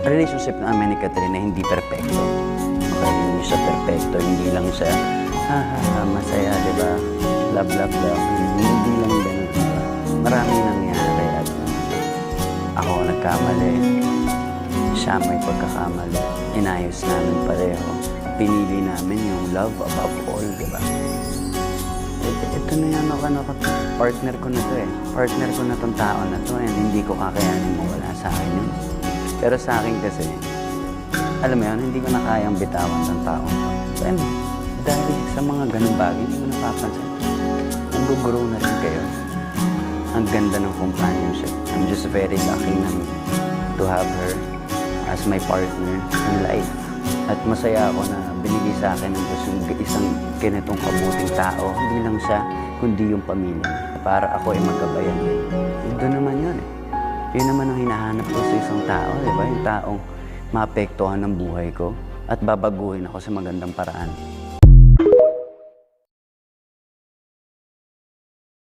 relationship namin ni Catherine na hindi perpekto. Okay, hindi siya perpekto, hindi lang siya, masaya, di ba? Love, love, love. Hindi lang ganun. Maraming nangyari at ako nagkamali. Siya may pagkakamali. Inayos namin pareho. Pinili namin yung love above all, di ba? Ito na yan ako, partner ko na to eh. Partner ko na tong tao na to and hindi ko kakayanin mawala sa akin yun. Pero sa akin kasi, alam mo yun, hindi ko na kayang bitawan ng tao to. And dahil sa mga ganung bagay, hindi mo napapansin. Nag-grow na rin kayo. Ang ganda ng companionship. I'm just very lucky na to have her as my partner in life. At masaya ako na binigay sa akin ng Diyos yung isang ganitong kabuting tao. Hindi lang siya, kundi yung pamilya. Para ako ay magkabayan. Doon naman yun eh. Yun naman ang hinahanap ko sa isang tao, di ba? Yung taong maapektuhan ng buhay ko at babaguhin ako sa magandang paraan.